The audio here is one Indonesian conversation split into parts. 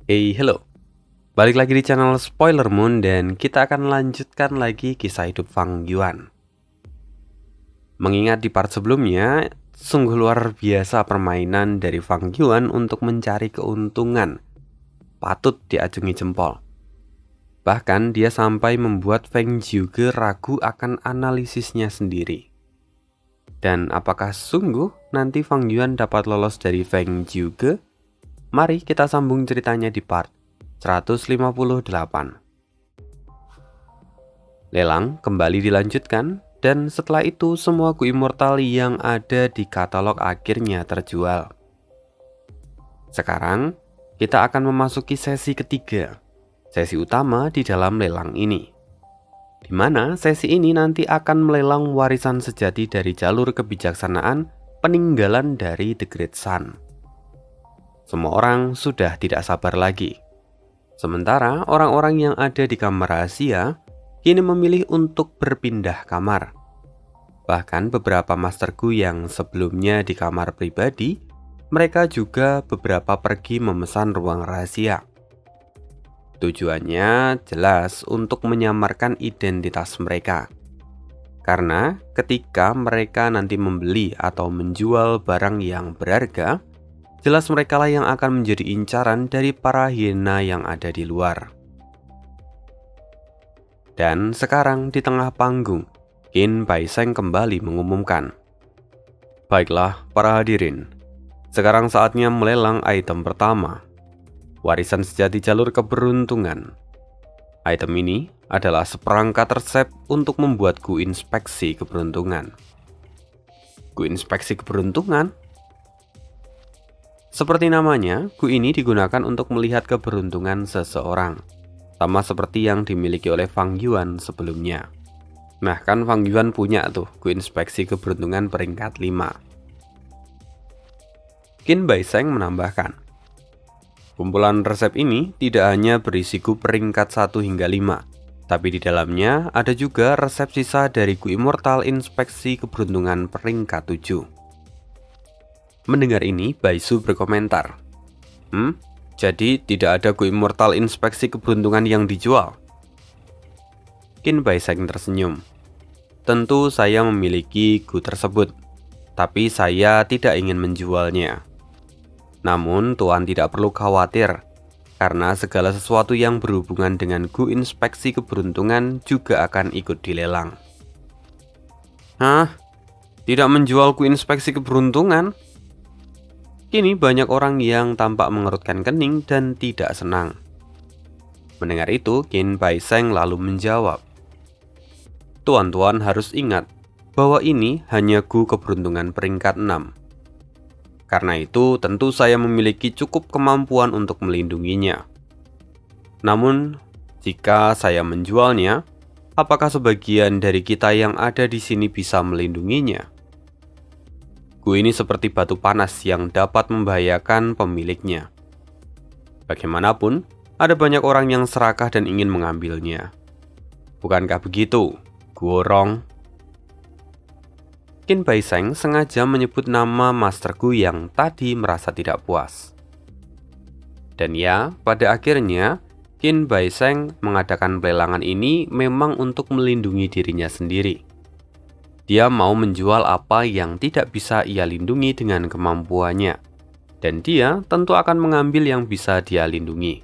Hey, hello. Balik lagi di channel Spoiler Moon dan kita akan lanjutkan lagi kisah hidup Fang Yuan. Mengingat di part sebelumnya, sungguh luar biasa permainan dari Fang Yuan untuk mencari keuntungan. Patut diacungi jempol. Bahkan dia sampai membuat Feng Jiuge ragu akan analisisnya sendiri. Dan apakah sungguh nanti Fang Yuan dapat lolos dari Feng Jiuge? Mari kita sambung ceritanya di part 158. Lelang kembali dilanjutkan dan setelah itu semua Gu Immortal yang ada di katalog akhirnya terjual. Sekarang kita akan memasuki sesi ketiga, sesi utama di dalam lelang ini. Di mana sesi ini nanti akan melelang warisan sejati dari jalur kebijaksanaan peninggalan dari The Great Sun. Semua orang sudah tidak sabar lagi. Sementara orang-orang yang ada di kamar rahasia kini memilih untuk berpindah kamar. Bahkan beberapa Master Gu yang sebelumnya di kamar pribadi, mereka juga beberapa pergi memesan ruang rahasia. Tujuannya jelas untuk menyamarkan identitas mereka. Karena ketika mereka nanti membeli atau menjual barang yang berharga, jelas merekalah yang akan menjadi incaran dari para hiena yang ada di luar. Dan sekarang di tengah panggung, Qin Baiseng kembali mengumumkan, "Baiklah para hadirin, sekarang saatnya melelang item pertama, warisan sejati jalur keberuntungan. Item ini adalah seperangkat resep untuk membuat Gu inspeksi keberuntungan." Gu inspeksi keberuntungan? Seperti namanya, Gu ini digunakan untuk melihat keberuntungan seseorang, sama seperti yang dimiliki oleh Fang Yuan sebelumnya. Nah kan Fang Yuan punya tuh Gu inspeksi keberuntungan peringkat 5. Qin Baiseng menambahkan, kumpulan resep ini tidak hanya berisi Gu peringkat 1 hingga 5, tapi di dalamnya ada juga resep sisa dari Gu Immortal inspeksi keberuntungan peringkat 7. Mendengar ini, Baisu berkomentar, jadi tidak ada Gu Immortal inspeksi keberuntungan yang dijual? Qin Baiseng tersenyum. Tentu saya memiliki Gu tersebut, tapi saya tidak ingin menjualnya. Namun Tuan tidak perlu khawatir, karena segala sesuatu yang berhubungan dengan Gu inspeksi keberuntungan juga akan ikut dilelang. Hah? Tidak menjual Gu inspeksi keberuntungan? Kini banyak orang yang tampak mengerutkan kening dan tidak senang. Mendengar itu, Qin Baiseng lalu menjawab, "Tuan-tuan harus ingat bahwa ini hanya Gu keberuntungan peringkat 6. Karena itu tentu saya memiliki cukup kemampuan untuk melindunginya. Namun, jika saya menjualnya, apakah sebagian dari kita yang ada di sini bisa melindunginya? Gu ini seperti batu panas yang dapat membahayakan pemiliknya. Bagaimanapun, ada banyak orang yang serakah dan ingin mengambilnya. Bukankah begitu, Guorong?" Qin Baiseng sengaja menyebut nama Master Gu yang tadi merasa tidak puas. Dan ya, pada akhirnya, Qin Baiseng mengadakan pelelangan ini memang untuk melindungi dirinya sendiri. Dia mau menjual apa yang tidak bisa ia lindungi dengan kemampuannya. Dan dia tentu akan mengambil yang bisa dia lindungi.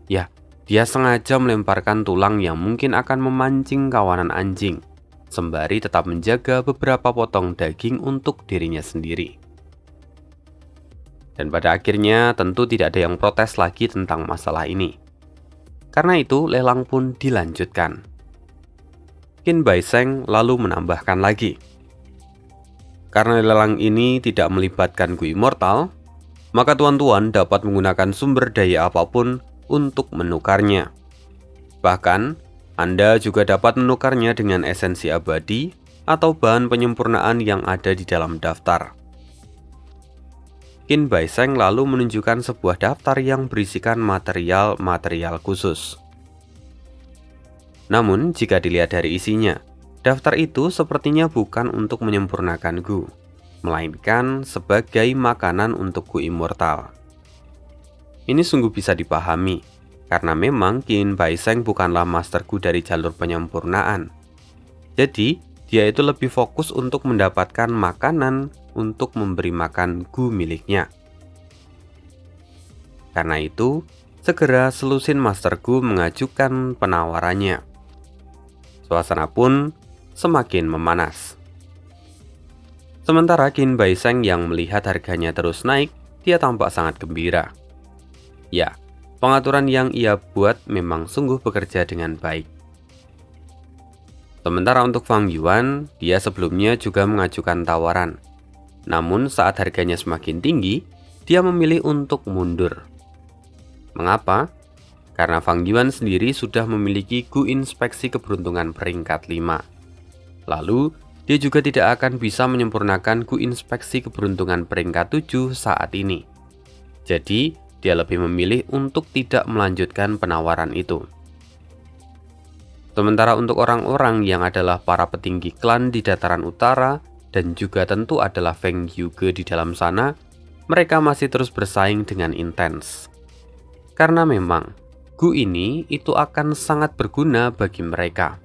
Ya, dia sengaja melemparkan tulang yang mungkin akan memancing kawanan anjing, sembari tetap menjaga beberapa potong daging untuk dirinya sendiri. Dan pada akhirnya tentu tidak ada yang protes lagi tentang masalah ini. Karena itu lelang pun dilanjutkan. Qin Baiseng lalu menambahkan lagi, karena lelang ini tidak melibatkan Gu Immortal, maka tuan-tuan dapat menggunakan sumber daya apapun untuk menukarnya. Bahkan, Anda juga dapat menukarnya dengan esensi abadi atau bahan penyempurnaan yang ada di dalam daftar. Qin Baiseng lalu menunjukkan sebuah daftar yang berisikan material-material khusus. Namun, jika dilihat dari isinya, daftar itu sepertinya bukan untuk menyempurnakan Gu, melainkan sebagai makanan untuk Gu Immortal. Ini sungguh bisa dipahami, karena memang Qin Baisheng bukanlah Master Gu dari jalur penyempurnaan. Jadi, dia itu lebih fokus untuk mendapatkan makanan untuk memberi makan Gu miliknya. Karena itu, segera Selusin Master Gu mengajukan penawarannya. Suasana pun semakin memanas. Sementara Qin Baisheng yang melihat harganya terus naik, dia tampak sangat gembira. Ya, pengaturan yang ia buat memang sungguh bekerja dengan baik. Sementara untuk Fang Yuan, dia sebelumnya juga mengajukan tawaran. Namun saat harganya semakin tinggi, dia memilih untuk mundur. Mengapa? Karena Fang Yuan sendiri sudah memiliki Gu Inspeksi Keberuntungan peringkat 5. Lalu, dia juga tidak akan bisa menyempurnakan Gu Inspeksi Keberuntungan peringkat 7 saat ini. Jadi, dia lebih memilih untuk tidak melanjutkan penawaran itu. Sementara untuk orang-orang yang adalah para petinggi klan di dataran utara dan juga tentu adalah Feng Yuge di dalam sana, mereka masih terus bersaing dengan intens. Karena memang Gu ini itu akan sangat berguna bagi mereka.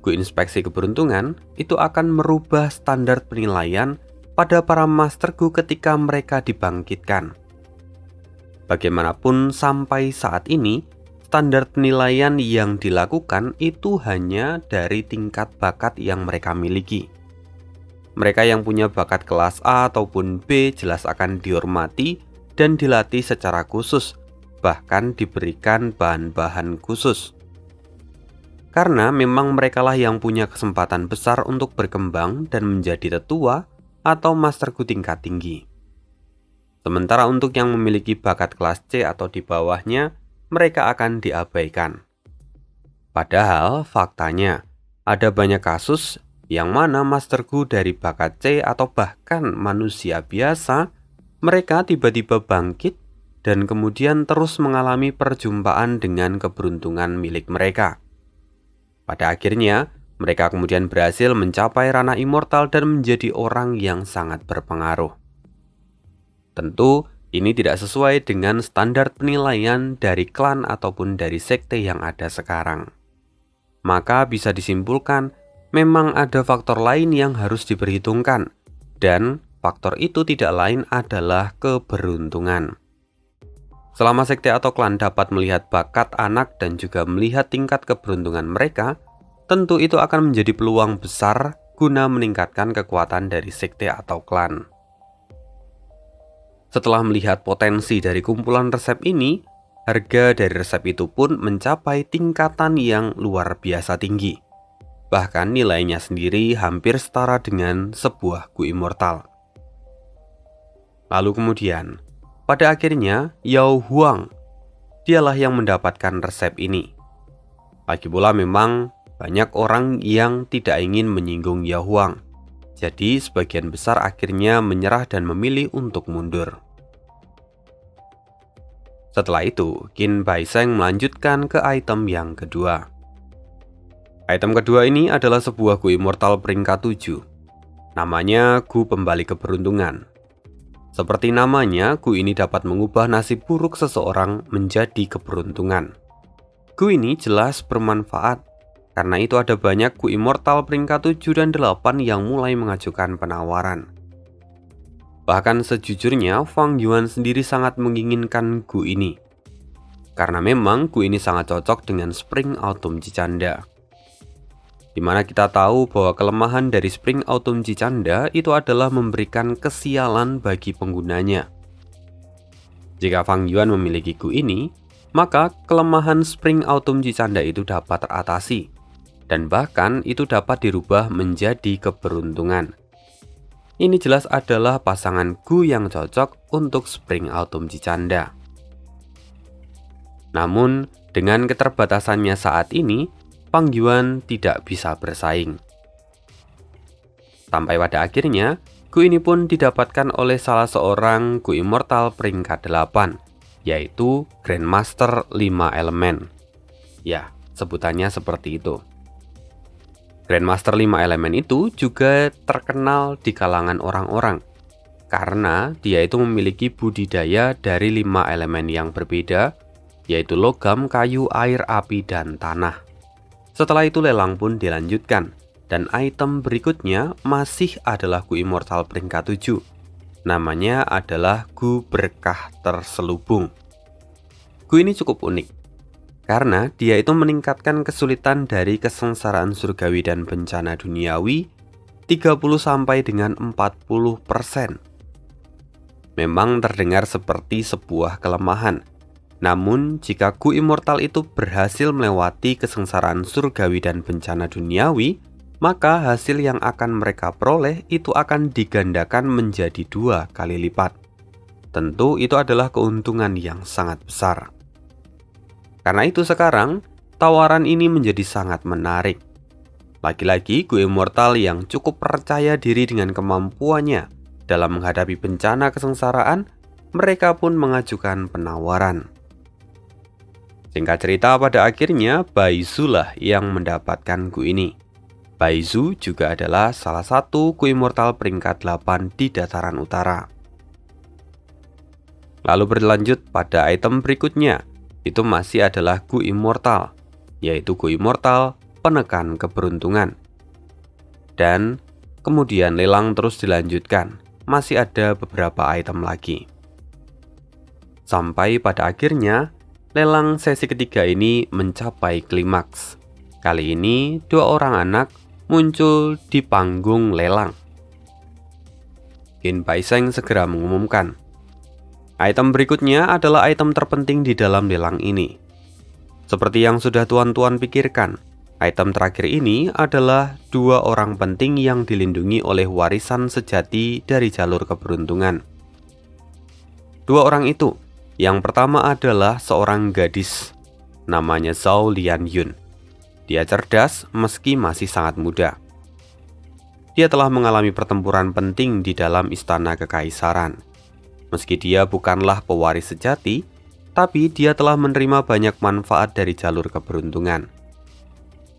Gu Inspeksi Keberuntungan itu akan merubah standar penilaian pada para Master Gu ketika mereka dibangkitkan. Bagaimanapun sampai saat ini, standar penilaian yang dilakukan itu hanya dari tingkat bakat yang mereka miliki. Mereka yang punya bakat kelas A ataupun B jelas akan dihormati dan dilatih secara khusus, bahkan diberikan bahan-bahan khusus. Karena memang merekalah yang punya kesempatan besar untuk berkembang dan menjadi tetua atau Master Gu tingkat tinggi. Sementara untuk yang memiliki bakat kelas C atau di bawahnya, mereka akan diabaikan. Padahal faktanya, ada banyak kasus yang mana Master Gu dari bakat C atau bahkan manusia biasa, mereka tiba-tiba bangkit dan kemudian terus mengalami perjumpaan dengan keberuntungan milik mereka. Pada akhirnya, mereka kemudian berhasil mencapai ranah immortal dan menjadi orang yang sangat berpengaruh. Tentu, ini tidak sesuai dengan standar penilaian dari klan ataupun dari sekte yang ada sekarang. Maka bisa disimpulkan, memang ada faktor lain yang harus diperhitungkan, dan faktor itu tidak lain adalah keberuntungan. Selama sekte atau klan dapat melihat bakat anak dan juga melihat tingkat keberuntungan mereka, tentu itu akan menjadi peluang besar guna meningkatkan kekuatan dari sekte atau klan. Setelah melihat potensi dari kumpulan resep ini, harga dari resep itu pun mencapai tingkatan yang luar biasa tinggi. Bahkan nilainya sendiri hampir setara dengan sebuah Gu Immortal. Lalu kemudian, pada akhirnya Yao Huang, dialah yang mendapatkan resep ini. Lagi pula memang banyak orang yang tidak ingin menyinggung Yao Huang. Jadi sebagian besar akhirnya menyerah dan memilih untuk mundur. Setelah itu, Qin Baisheng melanjutkan ke item yang kedua. Item kedua ini adalah sebuah Gu Immortal peringkat 7. Namanya Gu Pembali Keberuntungan. Seperti namanya, Gu ini dapat mengubah nasib buruk seseorang menjadi keberuntungan. Gu ini jelas bermanfaat. Karena itu ada banyak Gu Immortal peringkat 7 dan 8 yang mulai mengajukan penawaran. Bahkan sejujurnya Fang Yuan sendiri sangat menginginkan Gu ini. Karena memang Gu ini sangat cocok dengan Spring Autumn Cicanda. Dimana kita tahu bahwa kelemahan dari Spring Autumn Cicanda itu adalah memberikan kesialan bagi penggunanya. Jika Fang Yuan memiliki Gu ini, maka kelemahan Spring Autumn Cicanda itu dapat teratasi. Dan bahkan itu dapat dirubah menjadi keberuntungan. Ini jelas adalah pasangan Gu yang cocok untuk Spring Autumn Cicanda. Namun, dengan keterbatasannya saat ini, Fang Yuan tidak bisa bersaing. Sampai pada akhirnya, Gu ini pun didapatkan oleh salah seorang Gu Immortal peringkat 8, yaitu Grandmaster 5 Elemen. Ya, sebutannya seperti itu. Grandmaster 5 Elemen itu juga terkenal di kalangan orang-orang. karena dia itu memiliki budidaya dari 5 elemen yang berbeda, yaitu logam, kayu, air, api, dan tanah. Setelah itu lelang pun dilanjutkan, dan item berikutnya masih adalah Gu Immortal peringkat 7. Namanya adalah Gu Berkah Terselubung. Gu ini cukup unik, karena dia itu meningkatkan kesulitan dari kesengsaraan surgawi dan bencana duniawi 30 sampai dengan 40%. Memang terdengar seperti sebuah kelemahan. Namun, jika Gu Immortal itu berhasil melewati kesengsaraan surgawi dan bencana duniawi, maka hasil yang akan mereka peroleh itu akan digandakan menjadi 2 kali lipat. Tentu itu adalah keuntungan yang sangat besar. Karena itu sekarang, tawaran ini menjadi sangat menarik. Lagi-lagi Gu Immortal yang cukup percaya diri dengan kemampuannya dalam menghadapi bencana kesengsaraan, mereka pun mengajukan penawaran. Singkat cerita, pada akhirnya Baizu lah yang mendapatkan Gu ini. Baizu juga adalah salah satu Gu Immortal peringkat 8 di dataran utara. Lalu berlanjut pada item berikutnya, itu masih adalah Gu Immortal, yaitu Gu Immortal penekan keberuntungan. Dan kemudian lelang terus dilanjutkan, masih ada beberapa item lagi. Sampai pada akhirnya, lelang sesi ketiga ini mencapai klimaks. Kali ini 2 orang anak muncul di panggung lelang. Qin Baisheng segera mengumumkan, item berikutnya adalah item terpenting di dalam lelang ini. Seperti yang sudah tuan-tuan pikirkan, item terakhir ini adalah 2 orang penting yang dilindungi oleh warisan sejati dari jalur keberuntungan. 2 orang itu, yang pertama adalah seorang gadis, namanya Zhao Lianyun. Dia cerdas meski masih sangat muda. Dia telah mengalami pertempuran penting di dalam istana kekaisaran. Meski dia bukanlah pewaris sejati, tapi dia telah menerima banyak manfaat dari jalur keberuntungan.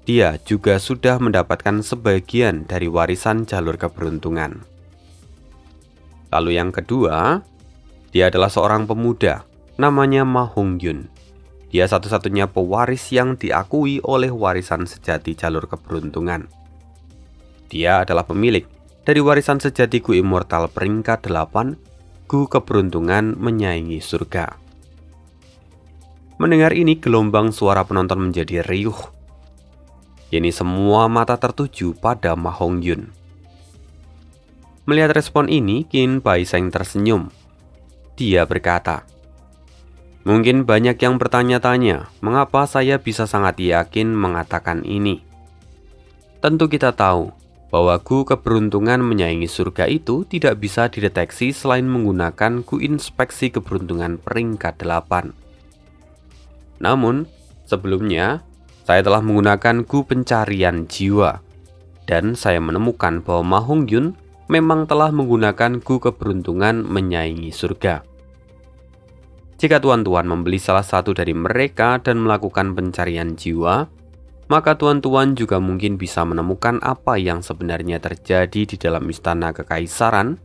Dia juga sudah mendapatkan sebagian dari warisan jalur keberuntungan. Lalu yang kedua, dia adalah seorang pemuda, namanya Ma Hongyun. Dia satu-satunya pewaris yang diakui oleh warisan sejati jalur keberuntungan. Dia adalah pemilik dari warisan sejati Gu Immortal peringkat 8, Gu Keberuntungan Menyaingi Surga. Mendengar ini, gelombang suara penonton menjadi riuh. Ini semua mata tertuju pada Ma Hongyun. Melihat respon ini, Qin Baisheng tersenyum. Dia berkata, "Mungkin banyak yang bertanya-tanya, mengapa saya bisa sangat yakin mengatakan ini. Tentu kita tahu bahwa Gu Keberuntungan Menyaingi Surga itu tidak bisa dideteksi selain menggunakan Gu Inspeksi Keberuntungan peringkat 8. Namun, sebelumnya, saya telah menggunakan Gu Pencarian Jiwa, dan saya menemukan bahwa Ma Hongyun memang telah menggunakan Gu Keberuntungan Menyaingi Surga. Jika tuan-tuan membeli salah satu dari mereka dan melakukan pencarian jiwa, maka tuan-tuan juga mungkin bisa menemukan apa yang sebenarnya terjadi di dalam istana kekaisaran,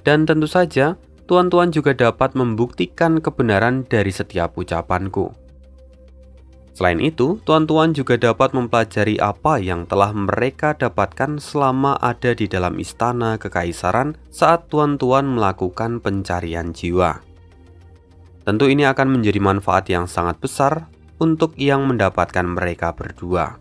dan tentu saja tuan-tuan juga dapat membuktikan kebenaran dari setiap ucapanku. Selain itu, tuan-tuan juga dapat mempelajari apa yang telah mereka dapatkan selama ada di dalam istana kekaisaran saat tuan-tuan melakukan pencarian jiwa. Tentu ini akan menjadi manfaat yang sangat besar untuk yang mendapatkan mereka berdua.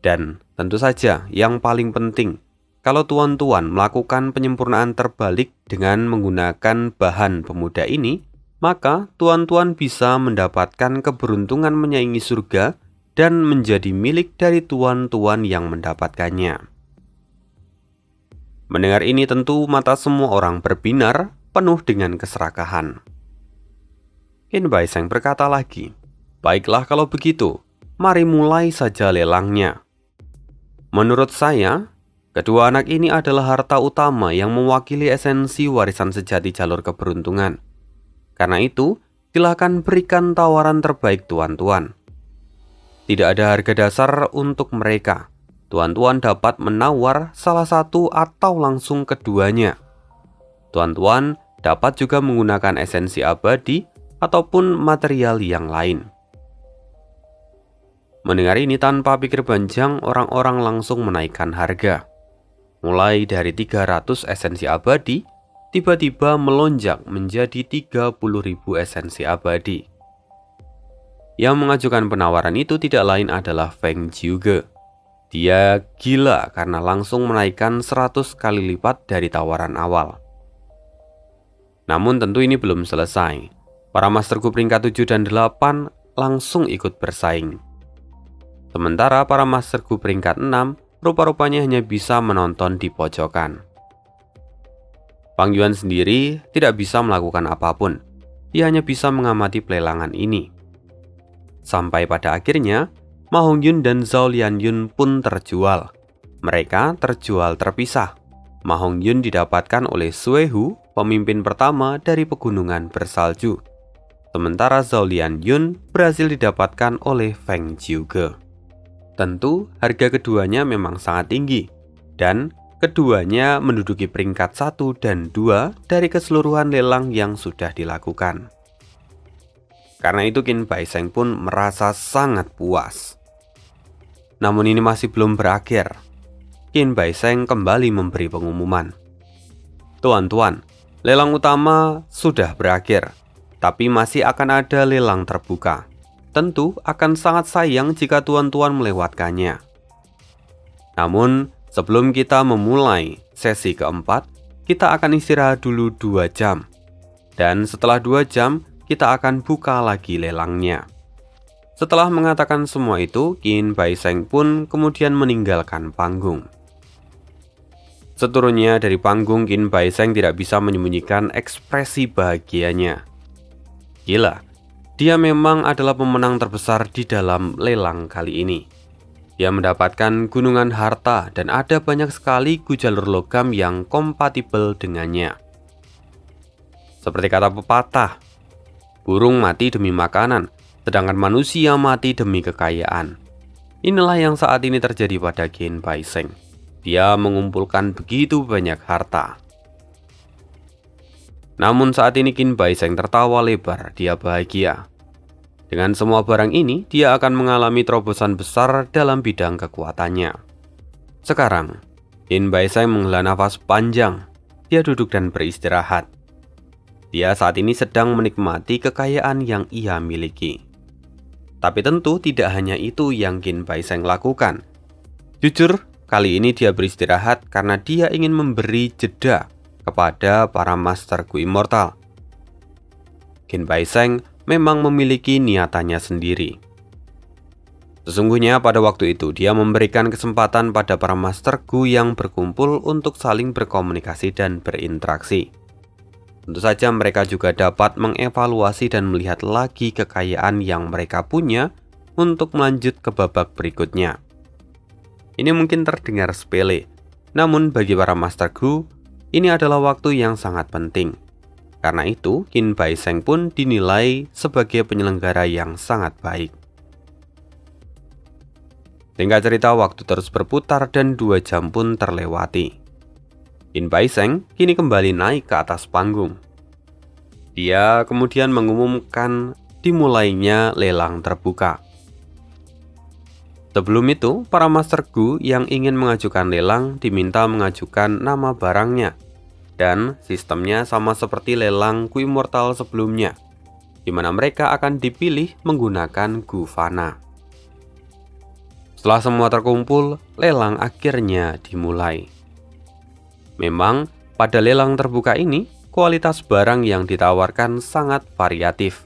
Dan tentu saja yang paling penting, kalau tuan-tuan melakukan penyempurnaan terbalik dengan menggunakan bahan pemuda ini, maka tuan-tuan bisa mendapatkan keberuntungan menyaingi surga dan menjadi milik dari tuan-tuan yang mendapatkannya. Mendengar ini tentu mata semua orang berbinar, penuh dengan keserakahan. Qin Baisheng berkata lagi, "Baiklah kalau begitu, mari mulai saja lelangnya. Menurut saya, kedua anak ini adalah harta utama yang mewakili esensi warisan sejati jalur keberuntungan. Karena itu, silakan berikan tawaran terbaik tuan-tuan. Tidak ada harga dasar untuk mereka. Tuan-tuan dapat menawar salah satu atau langsung keduanya. Tuan-tuan dapat juga menggunakan esensi abadi ataupun material yang lain. Mendengar ini tanpa pikir panjang, orang-orang langsung menaikkan harga. Mulai dari 300 esensi abadi, tiba-tiba melonjak menjadi 30.000 esensi abadi. Yang mengajukan penawaran itu tidak lain adalah Feng Jiuge. Dia gila karena langsung menaikkan 100 kali lipat dari tawaran awal. Namun tentu ini belum selesai. Para Master Gu peringkat 7 dan 8 langsung ikut bersaing. Sementara para Master Gu peringkat 6 rupa-rupanya hanya bisa menonton di pojokan. Fang Yuan sendiri tidak bisa melakukan apapun. Dia hanya bisa mengamati pelelangan ini. Sampai pada akhirnya, Ma Hongyun dan Zhao Lianyun pun terjual. Mereka terjual terpisah. Ma Hongyun didapatkan oleh Sui Hu, pemimpin pertama dari pegunungan bersalju. Sementara Zhao Lianyun berhasil didapatkan oleh Feng Jiuge. Tentu, harga keduanya memang sangat tinggi, dan keduanya menduduki peringkat 1 dan 2 dari keseluruhan lelang yang sudah dilakukan. Karena itu Qin Baiseng pun merasa sangat puas. Namun ini masih belum berakhir. Qin Baiseng kembali memberi pengumuman. Tuan-tuan, lelang utama sudah berakhir, tapi masih akan ada lelang terbuka. Tentu akan sangat sayang jika tuan-tuan melewatkannya. Namun, sebelum kita memulai sesi keempat, kita akan istirahat dulu 2 jam. Dan setelah 2 jam, kita akan buka lagi lelangnya. Setelah mengatakan semua itu, Qin Baiseng pun kemudian meninggalkan panggung. Seturunnya dari panggung, Qin Baiseng tidak bisa menyembunyikan ekspresi bahagianya. Gila. Dia memang adalah pemenang terbesar di dalam lelang kali ini. Dia mendapatkan gunungan harta dan ada banyak sekali jalur logam yang kompatibel dengannya. Seperti kata pepatah, burung mati demi makanan, sedangkan manusia mati demi kekayaan. Inilah yang saat ini terjadi pada Qin Baiseng. Dia mengumpulkan begitu banyak harta. Namun saat ini Qin Baiseng tertawa lebar, dia bahagia. Dengan semua barang ini, dia akan mengalami terobosan besar dalam bidang kekuatannya. Sekarang, Qin Baiseng menghela nafas panjang. Dia duduk dan beristirahat. Dia saat ini sedang menikmati kekayaan yang ia miliki. Tapi tentu tidak hanya itu yang Qin Baiseng lakukan. Jujur, kali ini dia beristirahat karena dia ingin memberi jeda kepada para Master Gu Immortal. Qin Baiseng memang memiliki niatannya sendiri. Sesungguhnya pada waktu itu dia memberikan kesempatan pada para Master Gu yang berkumpul untuk saling berkomunikasi dan berinteraksi. Tentu saja mereka juga dapat mengevaluasi dan melihat lagi kekayaan yang mereka punya untuk melanjut ke babak berikutnya. Ini mungkin terdengar sepele, namun bagi para Master Gu, ini adalah waktu yang sangat penting. Karena itu, Qin Baiseng pun dinilai sebagai penyelenggara yang sangat baik. Singkat cerita, waktu terus berputar dan 2 jam pun terlewati. Qin Baiseng kini kembali naik ke atas panggung. Dia kemudian mengumumkan dimulainya lelang terbuka. Sebelum itu, para Master Gu yang ingin mengajukan lelang diminta mengajukan nama barangnya. Dan sistemnya sama seperti lelang Gu Immortal sebelumnya, di mana mereka akan dipilih menggunakan Gu Fana. Setelah semua terkumpul, lelang akhirnya dimulai. Memang, pada lelang terbuka ini, kualitas barang yang ditawarkan sangat variatif.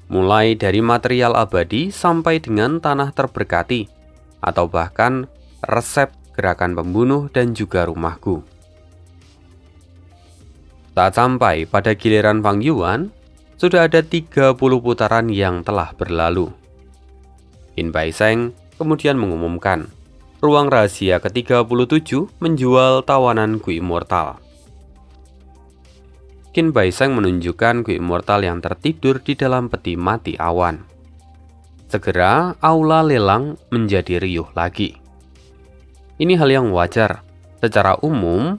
Mulai dari material abadi sampai dengan tanah terberkati, atau bahkan resep gerakan pembunuh dan juga rumah Gu. Saat sampai pada giliran Fang Yuan, sudah ada 30 putaran yang telah berlalu. Qin Baiseng kemudian mengumumkan, ruang rahasia ke-37 menjual tawanan Gu Immortal. Qin Baiseng menunjukkan Gu Immortal yang tertidur di dalam peti mati awan. Segera aula lelang menjadi riuh lagi. Ini hal yang wajar. Secara umum,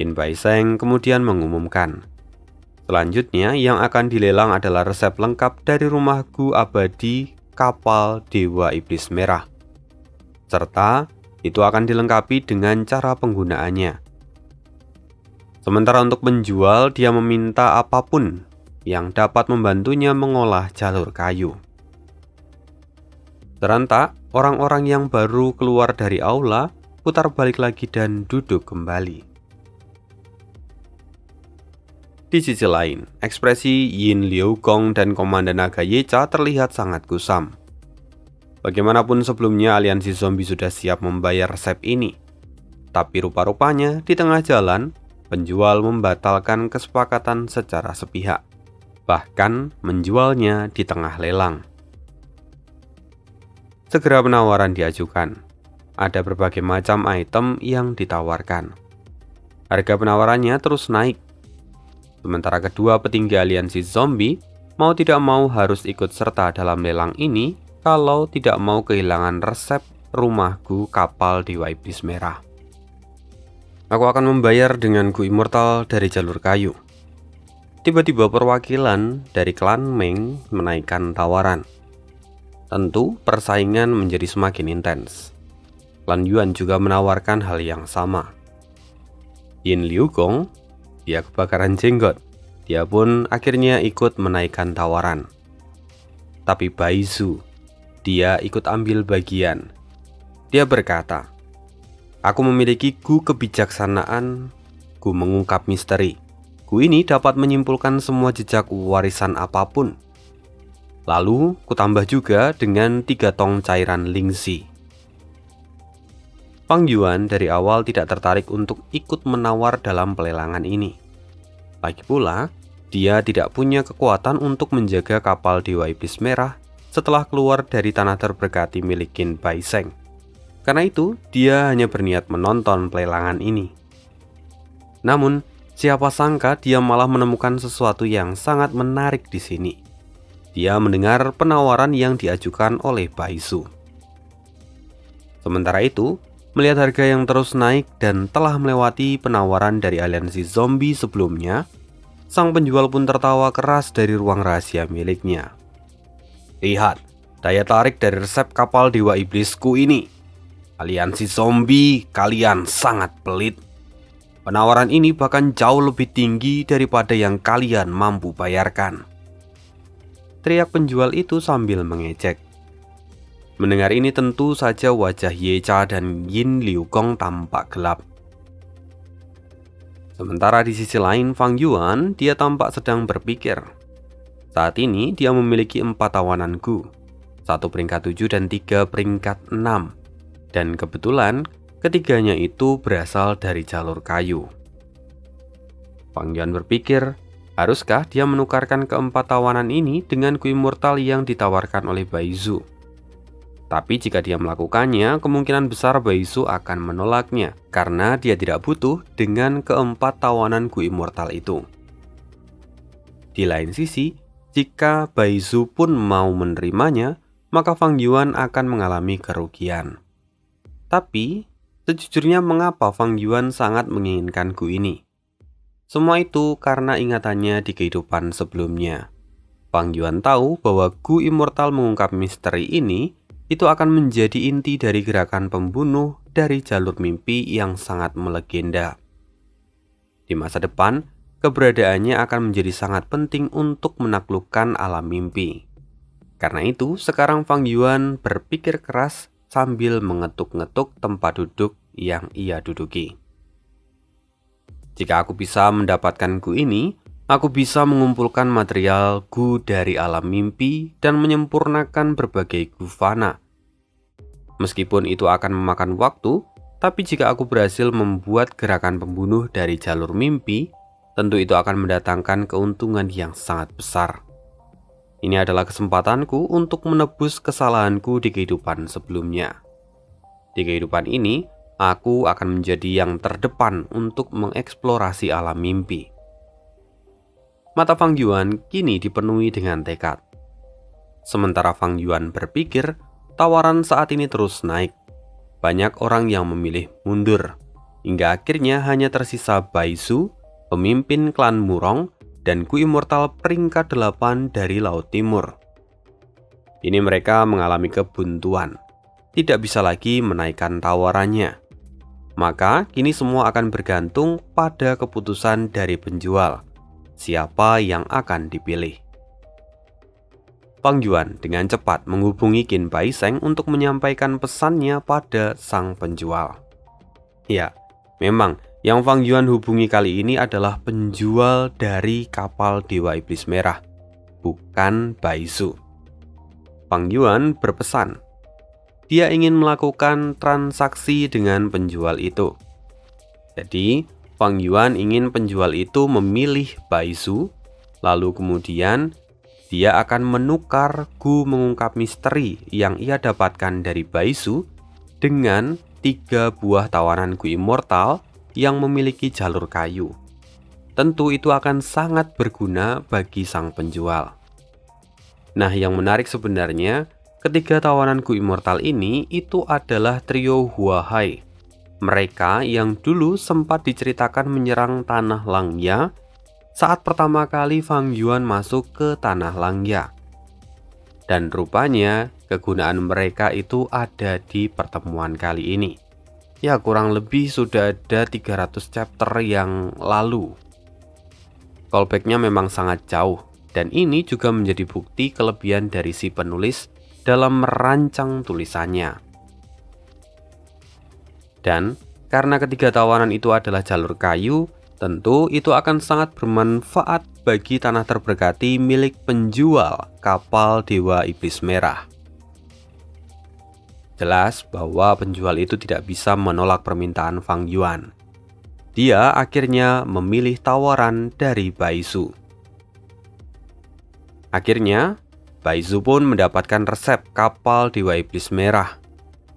Qin Baisheng kemudian mengumumkan, selanjutnya yang akan dilelang adalah resep lengkap dari rumah Gu abadi kapal Dewa Iblis Merah. Serta itu akan dilengkapi dengan cara penggunaannya. Sementara untuk penjual, dia meminta apapun yang dapat membantunya mengolah jalur kayu. Serentak, orang-orang yang baru keluar dari aula putar balik lagi dan duduk kembali. Di sisi lain, ekspresi Yin Liugong dan Komandan Naga Yecha terlihat sangat kusam. Bagaimanapun sebelumnya aliansi zombie sudah siap membayar resep ini. Tapi rupa-rupanya di tengah jalan, penjual membatalkan kesepakatan secara sepihak. Bahkan menjualnya di tengah lelang. Segera penawaran diajukan. Ada berbagai macam item yang ditawarkan. Harga penawarannya terus naik. Sementara kedua petinggi aliansi zombie mau tidak mau harus ikut serta dalam lelang ini kalau tidak mau kehilangan resep rumah Gu kapal Dewa Iblis Merah. Aku akan membayar dengan Gu Immortal dari jalur kayu. Tiba-tiba perwakilan dari klan Meng menaikkan tawaran. Tentu persaingan menjadi semakin intens. Klan Yuan juga menawarkan hal yang sama. Yin Liugong, dia kebakaran jenggot. Dia pun akhirnya ikut menaikkan tawaran. Tapi Baizu, dia ikut ambil bagian. Dia berkata, "Aku memiliki Gu kebijaksanaan, Gu mengungkap misteri. Gu ini dapat menyimpulkan semua jejak warisan apapun. Lalu, kutambah juga dengan 3 tong cairan Lingxi." Fang Yuan dari awal tidak tertarik untuk ikut menawar dalam pelelangan ini. Lagi pula, dia tidak punya kekuatan untuk menjaga kapal Dewa Iblis Merah setelah keluar dari tanah terberkati milik Qin Baisheng. Karena itu, dia hanya berniat menonton pelelangan ini. Namun, siapa sangka dia malah menemukan sesuatu yang sangat menarik di sini. Dia mendengar penawaran yang diajukan oleh Baizu. Sementara itu, melihat harga yang terus naik dan telah melewati penawaran dari aliansi zombie sebelumnya, sang penjual pun tertawa keras dari ruang rahasia miliknya. "Lihat, daya tarik dari resep kapal Dewa Iblisku ini. Aliansi zombie, kalian sangat pelit. Penawaran ini bahkan jauh lebih tinggi daripada yang kalian mampu bayarkan." Teriak penjual itu sambil mengejek. Mendengar ini tentu saja wajah Yecha dan Yin Liugong tampak gelap. Sementara di sisi lain Fang Yuan, dia tampak sedang berpikir. Saat ini dia memiliki 4 tawanan Gu, 1 peringkat 7 dan 3 peringkat 6. Dan kebetulan ketiganya itu berasal dari jalur kayu. Fang Yuan berpikir, haruskah dia menukarkan keempat tawanan ini dengan Gu Immortal yang ditawarkan oleh Baizu? Tapi jika dia melakukannya, kemungkinan besar Baizu akan menolaknya karena dia tidak butuh dengan keempat tawanan Gu Immortal itu. Di lain sisi, jika Baizu pun mau menerimanya, maka Fang Yuan akan mengalami kerugian. Tapi, sejujurnya mengapa Fang Yuan sangat menginginkan Gu ini? Semua itu karena ingatannya di kehidupan sebelumnya. Fang Yuan tahu bahwa Gu Immortal mengungkap misteri ini itu akan menjadi inti dari gerakan pembunuh dari jalur mimpi yang sangat melegenda. Di masa depan, keberadaannya akan menjadi sangat penting untuk menaklukkan alam mimpi. Karena itu, sekarang Fang Yuan berpikir keras sambil mengetuk-ngetuk tempat duduk yang ia duduki. Jika aku bisa mendapatkan Gu ini, aku bisa mengumpulkan material Gu dari alam mimpi dan menyempurnakan berbagai Gu fana. Meskipun itu akan memakan waktu, tapi jika aku berhasil membuat gerakan pembunuh dari jalur mimpi, tentu itu akan mendatangkan keuntungan yang sangat besar. Ini adalah kesempatanku untuk menebus kesalahanku di kehidupan sebelumnya. Di kehidupan ini, aku akan menjadi yang terdepan untuk mengeksplorasi alam mimpi. Mata Fang Yuan kini dipenuhi dengan tekad. Sementara Fang Yuan berpikir, tawaran saat ini terus naik. Banyak orang yang memilih mundur. hingga akhirnya hanya tersisa Baisu, pemimpin klan Murong, dan Gu Immortal peringkat 8 dari Laut Timur. Ini mereka mengalami kebuntuan, tidak bisa lagi menaikkan tawarannya. Maka kini semua akan bergantung pada keputusan dari penjual, siapa yang akan dipilih. Fang Yuan dengan cepat menghubungi Qin Bai Sheng untuk menyampaikan pesannya pada sang penjual. Ya, memang yang Fang Yuan hubungi kali ini adalah penjual dari kapal Dewa Iblis Merah, bukan Baisu. Fang Yuan berpesan, dia ingin melakukan transaksi dengan penjual itu. Jadi, Fang Yuan ingin penjual itu memilih Baisu, lalu kemudian dia akan menukar Gu mengungkap misteri yang ia dapatkan dari Baisu dengan 3 buah tawanan Gu Immortal yang memiliki jalur kayu. Tentu itu akan sangat berguna bagi sang penjual. Nah, yang menarik sebenarnya, ketiga tawanan Gu Immortal ini itu adalah trio Huahai. Mereka yang dulu sempat diceritakan menyerang Tanah Langya saat pertama kali Fang Yuan masuk ke Tanah Langya. Dan rupanya kegunaan mereka itu ada di pertemuan kali ini. Ya, kurang lebih sudah ada 300 chapter yang lalu. Callback-nya memang sangat jauh, dan ini juga menjadi bukti kelebihan dari si penulis dalam merancang tulisannya. Dan karena ketiga tawanan itu adalah jalur kayu, tentu itu akan sangat bermanfaat bagi tanah terberkati milik penjual kapal Dewa Iblis Merah. Jelas bahwa penjual itu tidak bisa menolak permintaan Fang Yuan. Dia akhirnya memilih tawaran dari Baisu. Akhirnya, Baisu pun mendapatkan resep kapal Dewa Iblis Merah.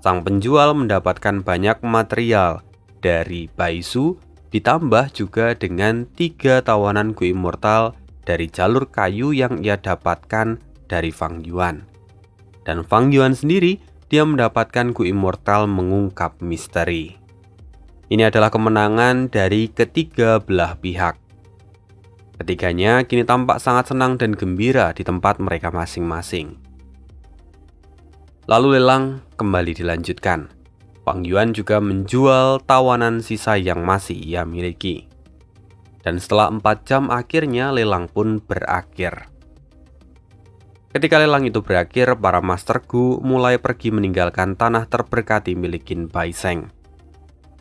Sang penjual mendapatkan banyak material dari Baisu, ditambah juga dengan 3 tawanan Gu Immortal dari jalur kayu yang ia dapatkan dari Fang Yuan. Dan Fang Yuan sendiri, dia mendapatkan Gu Immortal mengungkap misteri. Ini adalah kemenangan dari ketiga belah pihak. Ketiganya kini tampak sangat senang dan gembira di tempat mereka masing-masing. Lalu lelang kembali dilanjutkan. Fang Yuan juga menjual tawanan sisa yang masih ia miliki. Dan setelah 4 jam akhirnya lelang pun berakhir. Ketika lelang itu berakhir, para Master Gu mulai pergi meninggalkan tanah terberkati milik Qin Bai Sheng.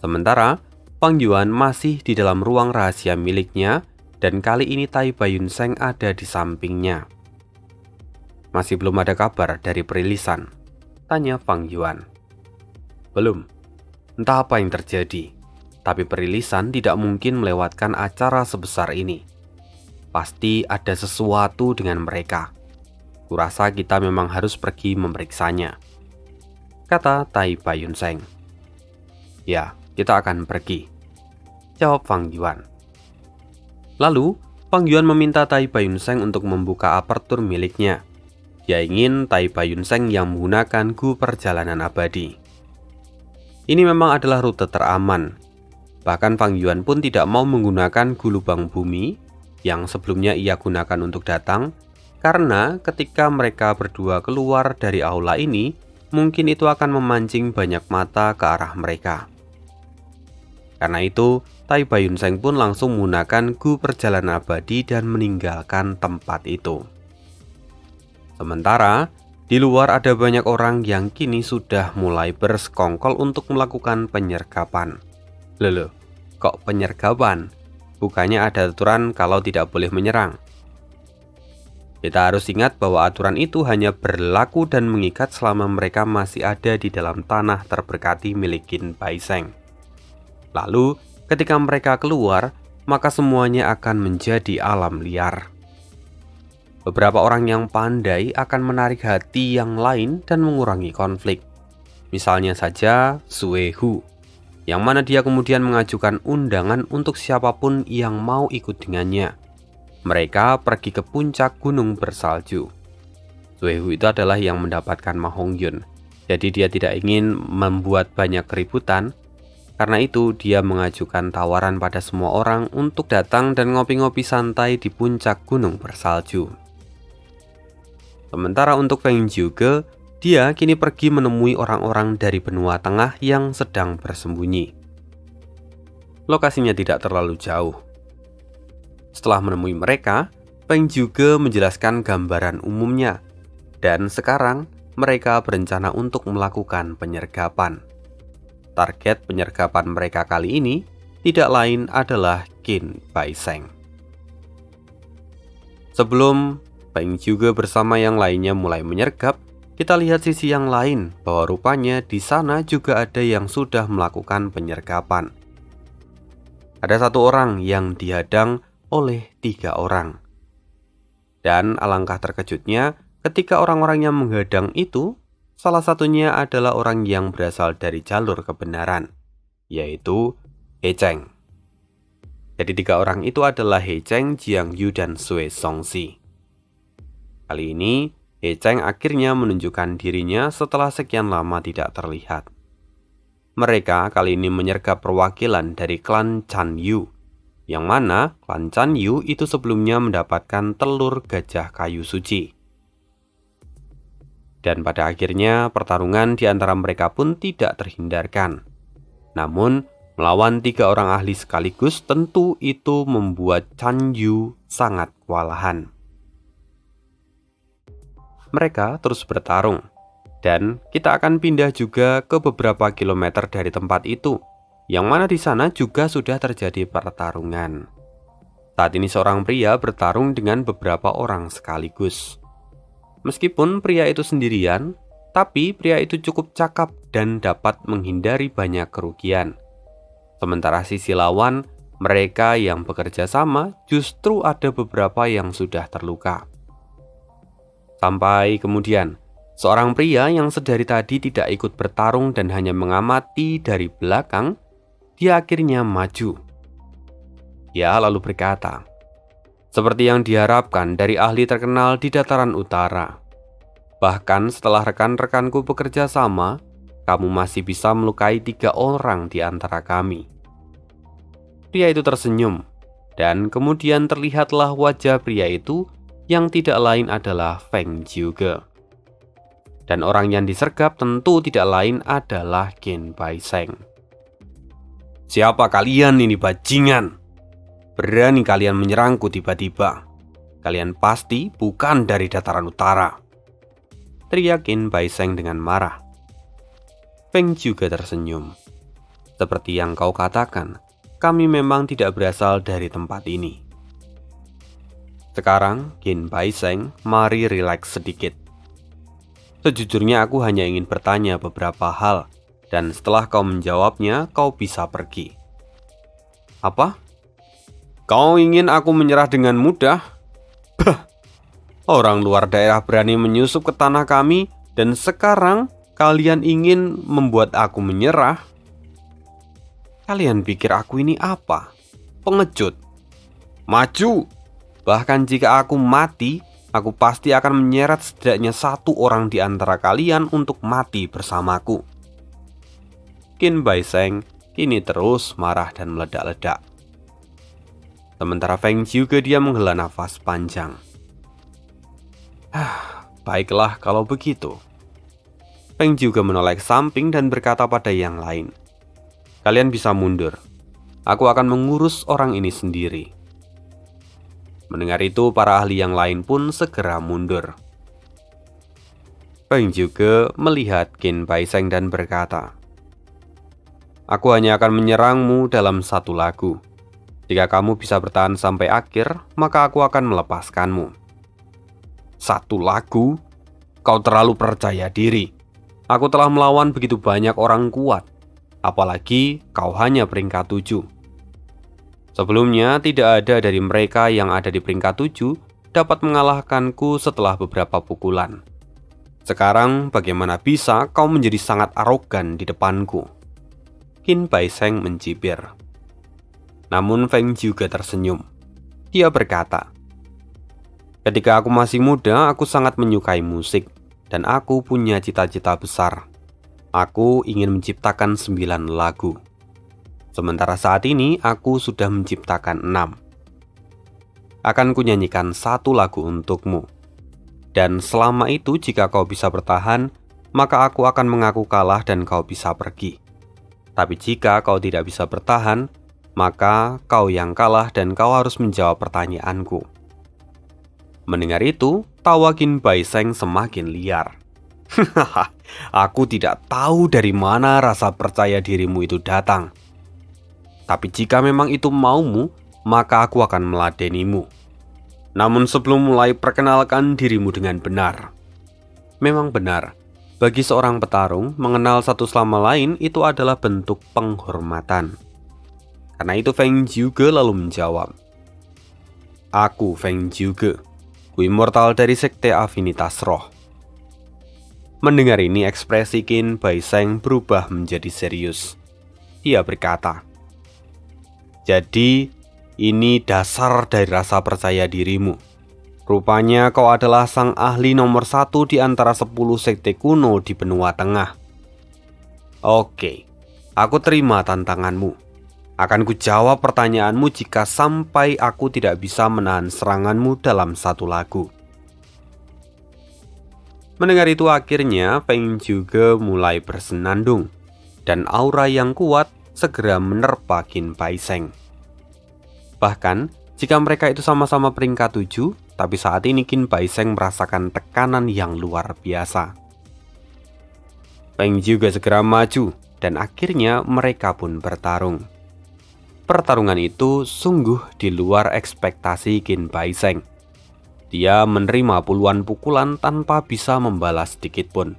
Sementara, Fang Yuan masih di dalam ruang rahasia miliknya, dan kali ini Tai Baiyun Sheng ada di sampingnya. Masih belum ada kabar dari perilisan? Tanya Fang Yuan. Belum. Entah apa yang terjadi, tapi perilisan tidak mungkin melewatkan acara sebesar ini. Pasti ada sesuatu dengan mereka. Kurasa kita memang harus pergi memeriksanya, kata Tai Baiyun Sheng. Ya, kita akan pergi, jawab Fang Yuan. Lalu, Fang Yuan meminta Tai Baiyun Sheng untuk membuka apertur miliknya. Dia ingin Tai Baiyun Sheng yang menggunakan Gu Perjalanan Abadi. Ini memang adalah rute teraman. Bahkan Fang Yuan pun tidak mau menggunakan Gu Lubang Bumi yang sebelumnya ia gunakan untuk datang, karena ketika mereka berdua keluar dari aula ini, mungkin itu akan memancing banyak mata ke arah mereka. Karena itu, Tai Baiyun Sheng pun langsung menggunakan Gu Perjalanan Abadi dan meninggalkan tempat itu. Sementara, di luar ada banyak orang yang kini sudah mulai bersekongkol untuk melakukan penyergapan. Loh, kok penyergapan? Bukannya ada aturan kalau tidak boleh menyerang? Kita harus ingat bahwa aturan itu hanya berlaku dan mengikat selama mereka masih ada di dalam tanah terberkati milik Qin Bai Sheng. Lalu, ketika mereka keluar, maka semuanya akan menjadi alam liar. Beberapa orang yang pandai akan menarik hati yang lain dan mengurangi konflik. Misalnya saja Sue Hu, yang mana dia kemudian mengajukan undangan untuk siapapun yang mau ikut dengannya. Mereka pergi ke puncak gunung bersalju. Sue Hu itu adalah yang mendapatkan Ma Hongyun, jadi dia tidak ingin membuat banyak keributan. Karena itu, dia mengajukan tawaran pada semua orang untuk datang dan ngopi-ngopi santai di puncak gunung bersalju. Sementara untuk Feng Zhuge, dia kini pergi menemui orang-orang dari benua tengah yang sedang bersembunyi. Lokasinya tidak terlalu jauh. Setelah menemui mereka, Feng Zhuge menjelaskan gambaran umumnya, dan sekarang mereka berencana untuk melakukan penyergapan. Target penyergapan mereka kali ini tidak lain adalah Qin Baisheng. Sebelum Feng Zhuge bersama yang lainnya mulai menyergap, kita lihat sisi yang lain bahwa rupanya di sana juga ada yang sudah melakukan penyergapan. Ada satu orang yang dihadang oleh 3 orang. Dan alangkah terkejutnya ketika orang-orang yang menghadang itu, salah satunya adalah orang yang berasal dari jalur kebenaran, yaitu He Cheng. Jadi 3 orang itu adalah He Cheng, Jiang Yu, dan Sui Songxi. Kali ini, He Cheng akhirnya menunjukkan dirinya setelah sekian lama tidak terlihat. Mereka kali ini menyergap perwakilan dari klan Chan Yu, yang mana klan Chan Yu itu sebelumnya mendapatkan telur gajah kayu suci. Dan pada akhirnya pertarungan di antara mereka pun tidak terhindarkan. Namun, melawan 3 orang ahli sekaligus tentu itu membuat Chan Yu sangat kewalahan. Mereka terus bertarung, dan kita akan pindah juga ke beberapa kilometer dari tempat itu, yang mana di sana juga sudah terjadi pertarungan. Saat ini seorang pria bertarung dengan beberapa orang sekaligus. Meskipun pria itu sendirian, tapi pria itu cukup cakap dan dapat menghindari banyak kerugian. Sementara sisi lawan, mereka yang bekerja sama justru ada beberapa yang sudah terluka. Sampai kemudian, seorang pria yang sedari tadi tidak ikut bertarung dan hanya mengamati dari belakang, dia akhirnya maju. Dia lalu berkata, "Seperti yang diharapkan dari ahli terkenal di dataran utara. Bahkan setelah rekan-rekanku bekerja sama, kamu masih bisa melukai 3 orang di antara kami." Pria itu tersenyum, dan kemudian terlihatlah wajah pria itu yang tidak lain adalah Feng Zhuge. Dan orang yang disergap tentu tidak lain adalah Qin Baisheng. "Siapa kalian ini bajingan? Berani kalian menyerangku tiba-tiba? Kalian pasti bukan dari dataran utara," teriak Qin Baisheng dengan marah. Feng juga tersenyum. "Seperti yang kau katakan, kami memang tidak berasal dari tempat ini." Sekarang, Qin Baisheng, mari rileks sedikit. Sejujurnya aku hanya ingin bertanya beberapa hal, dan setelah kau menjawabnya, kau bisa pergi. Apa? Kau ingin aku menyerah dengan mudah? Bah! Orang luar daerah berani menyusup ke tanah kami, dan sekarang kalian ingin membuat aku menyerah? Kalian pikir aku ini apa? Pengecut? Maju! Bahkan jika aku mati, aku pasti akan menyeret setidaknya 1 orang di antara kalian untuk mati bersamaku. Qin Baisheng kini terus marah dan meledak-ledak. Sementara Feng juga dia menghela nafas panjang. Baiklah kalau begitu. Feng juga menoleh ke samping dan berkata pada yang lain, "Kalian bisa mundur. Aku akan mengurus orang ini sendiri." Mendengar itu, para ahli yang lain pun segera mundur. Feng juga melihat Qin Baisheng dan berkata, "Aku hanya akan menyerangmu dalam 1 lagu. Jika kamu bisa bertahan sampai akhir, maka aku akan melepaskanmu." 1 lagu? Kau terlalu percaya diri. Aku telah melawan begitu banyak orang kuat. Apalagi kau hanya peringkat 7. Sebelumnya tidak ada dari mereka yang ada di peringkat 7 dapat mengalahkanku setelah beberapa pukulan. Sekarang bagaimana bisa kau menjadi sangat arogan di depanku?" Qin Baisheng mencibir. Namun Feng juga tersenyum. Dia berkata, "Ketika aku masih muda, aku sangat menyukai musik, dan aku punya cita-cita besar. Aku ingin menciptakan 9 lagu. Sementara saat ini aku sudah menciptakan 6. Akan kunyanyikan 1 lagu untukmu. Dan selama itu jika kau bisa bertahan, maka aku akan mengaku kalah dan kau bisa pergi. Tapi jika kau tidak bisa bertahan, maka kau yang kalah dan kau harus menjawab pertanyaanku. Mendengar itu, tawa Qin Bai Sheng semakin liar. Aku tidak tahu dari mana rasa percaya dirimu itu datang. Tapi jika memang itu maumu, maka aku akan meladenimu. Namun sebelum mulai, perkenalkan dirimu dengan benar. Memang benar, bagi seorang petarung, mengenal satu sama lain itu adalah bentuk penghormatan. Karena itu Feng Zhuge lalu menjawab, "Aku Feng Zhuge, Ku Immortal dari Sekte Afinitas Roh." Mendengar ini, ekspresi Qin Bai Sheng berubah menjadi serius. Ia berkata, "Jadi, ini dasar dari rasa percaya dirimu. Rupanya kau adalah sang ahli nomor 1 di antara 10 sekte kuno di benua tengah. Oke, aku terima tantanganmu. Akan kujawab pertanyaanmu jika sampai aku tidak bisa menahan seranganmu dalam 1 lagu." Mendengar itu akhirnya Feng Zhuge mulai bersenandung, dan aura yang kuat segera menerpa Qin Bai Sheng. Bahkan, jika mereka itu sama-sama peringkat 7, tapi saat ini Qin Bai Sheng merasakan tekanan yang luar biasa. Feng juga segera maju, dan akhirnya mereka pun bertarung. Pertarungan itu sungguh di luar ekspektasi Qin Bai Sheng. Dia menerima puluhan pukulan tanpa bisa membalas sedikit pun.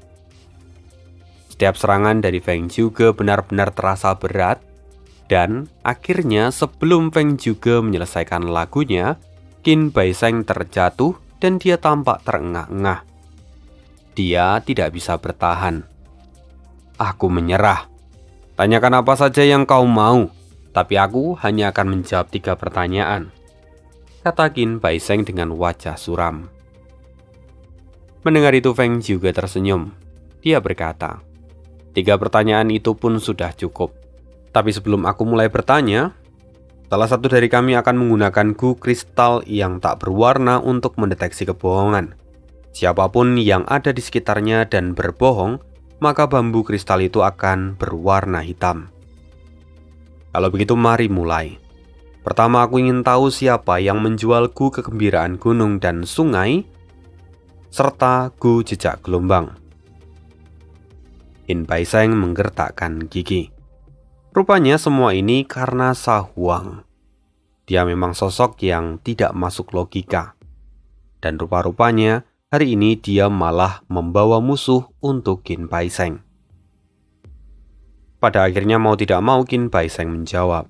Setiap serangan dari Feng Zhuge benar-benar terasa berat, dan akhirnya sebelum Feng Zhuge menyelesaikan lagunya, Qin Bai Sheng terjatuh dan dia tampak terengah-engah. Dia tidak bisa bertahan. "Aku menyerah. Tanyakan apa saja yang kau mau, tapi aku hanya akan menjawab 3 pertanyaan," kata Qin Bai Sheng dengan wajah suram. Mendengar itu Feng juga tersenyum. Dia berkata, "3 pertanyaan itu pun sudah cukup. Tapi sebelum aku mulai bertanya, salah satu dari kami akan menggunakan gu kristal yang tak berwarna untuk mendeteksi kebohongan. Siapapun yang ada di sekitarnya dan berbohong, maka bambu kristal itu akan berwarna hitam. Kalau begitu mari mulai. Pertama aku ingin tahu siapa yang menjual gu kegembiraan gunung dan sungai, serta gu jejak gelombang." Qin Bai Sheng menggertakkan gigi. Rupanya semua ini karena Sa Huang. Dia memang sosok yang tidak masuk logika. Dan rupa-rupanya hari ini dia malah membawa musuh untuk Qin Bai Sheng. Pada akhirnya mau tidak mau Qin Bai Sheng menjawab,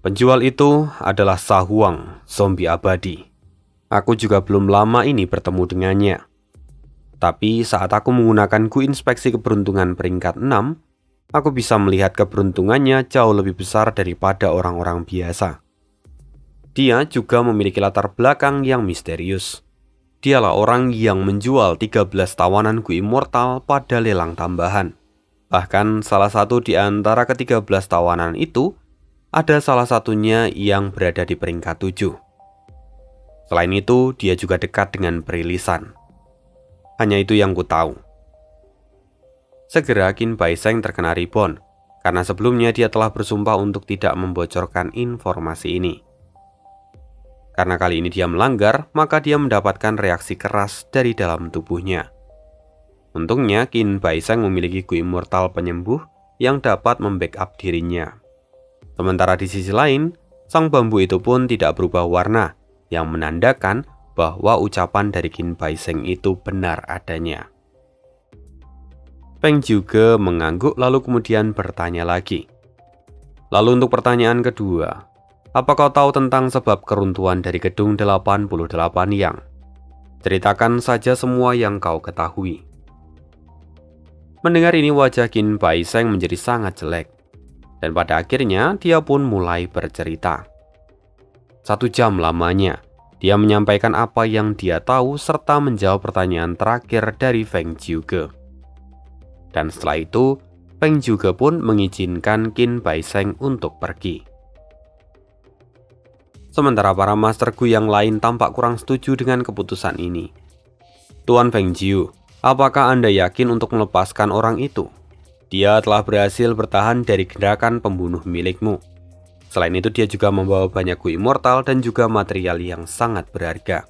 "Penjual itu adalah Sa Huang, zombie abadi. Aku juga belum lama ini bertemu dengannya. Tapi saat aku menggunakan gu inspeksi keberuntungan peringkat 6, aku bisa melihat keberuntungannya jauh lebih besar daripada orang-orang biasa. Dia juga memiliki latar belakang yang misterius. Dialah orang yang menjual 13 tawanan gu immortal pada lelang tambahan. Bahkan salah satu di antara ke-13 tawanan itu, ada salah satunya yang berada di peringkat 7. Selain itu, dia juga dekat dengan perilisan. Hanya itu yang ku tahu." Segera Qin Bai Sheng terkena ribon, karena sebelumnya dia telah bersumpah untuk tidak membocorkan informasi ini. Karena kali ini dia melanggar, maka dia mendapatkan reaksi keras dari dalam tubuhnya. Untungnya Qin Bai Sheng memiliki gu immortal penyembuh yang dapat membackup dirinya. Sementara di sisi lain, sang bambu itu pun tidak berubah warna, yang menandakan bahwa ucapan dari Qin Bai Sheng itu benar adanya. Feng juga mengangguk lalu kemudian bertanya lagi. "Lalu untuk pertanyaan kedua, apa kau tahu tentang sebab keruntuhan dari gedung 88 yang? Ceritakan saja semua yang kau ketahui." Mendengar ini wajah Qin Bai Sheng menjadi sangat jelek. Dan pada akhirnya dia pun mulai bercerita. 1 jam lamanya, dia menyampaikan apa yang dia tahu serta menjawab pertanyaan terakhir dari Feng Zhuge. Dan setelah itu, Feng Zhuge pun mengizinkan Qin Baisheng untuk pergi. Sementara para Master Gu yang lain tampak kurang setuju dengan keputusan ini. Tuan Feng Jiu, apakah Anda yakin untuk melepaskan orang itu? Dia telah berhasil bertahan dari gerakan pembunuh milikmu. Selain itu dia juga membawa banyak Gu immortal dan juga material yang sangat berharga.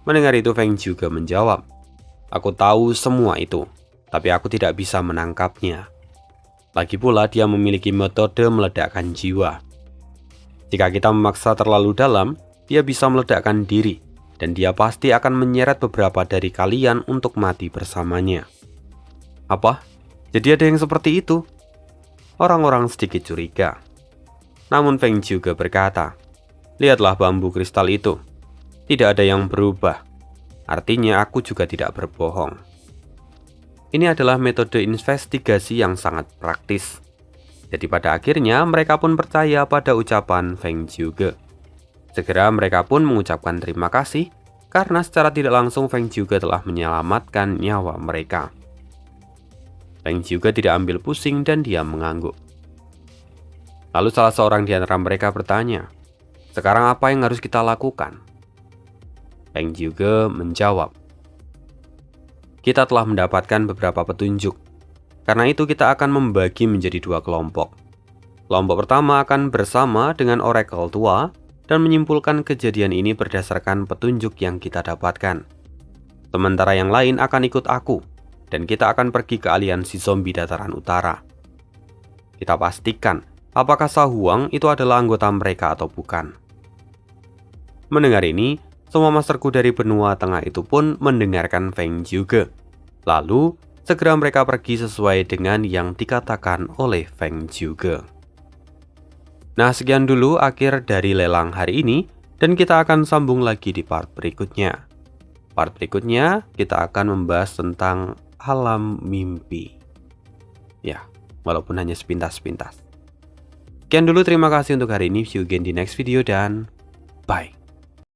Mendengar itu Feng Zhuge menjawab, "Aku tahu semua itu, tapi aku tidak bisa menangkapnya. Lagi pula dia memiliki metode meledakkan jiwa. Jika kita memaksa terlalu dalam, dia bisa meledakkan diri, dan dia pasti akan menyeret beberapa dari kalian untuk mati bersamanya." Apa? Jadi ada yang seperti itu? Orang-orang sedikit curiga. Namun Feng Zhuge berkata, "Lihatlah bambu kristal itu. Tidak ada yang berubah. Artinya aku juga tidak berbohong." Ini adalah metode investigasi yang sangat praktis. Jadi pada akhirnya mereka pun percaya pada ucapan Feng Zhuge. Segera mereka pun mengucapkan terima kasih karena secara tidak langsung Feng Zhuge telah menyelamatkan nyawa mereka. Feng Zhuge tidak ambil pusing dan dia mengangguk. Lalu salah seorang di antara mereka bertanya, "Sekarang apa yang harus kita lakukan?" Feng Zhuge menjawab, "Kita telah mendapatkan beberapa petunjuk. Karena itu kita akan membagi menjadi 2 kelompok. Kelompok pertama akan bersama dengan Oracle tua dan menyimpulkan kejadian ini berdasarkan petunjuk yang kita dapatkan. Sementara yang lain akan ikut aku, dan kita akan pergi ke aliansi zombie dataran utara. Kita pastikan apakah Sa Huang itu adalah anggota mereka atau bukan." Mendengar ini, semua masterku dari benua tengah itu pun mendengarkan Feng Zhuge. Lalu, segera mereka pergi sesuai dengan yang dikatakan oleh Feng Zhuge. Nah, sekian dulu akhir dari lelang hari ini, dan kita akan sambung lagi di part berikutnya. Part berikutnya, kita akan membahas tentang alam mimpi. Ya, walaupun hanya sepintas-sepintas. Sekian dulu, terima kasih untuk hari ini. See you again di next video dan bye.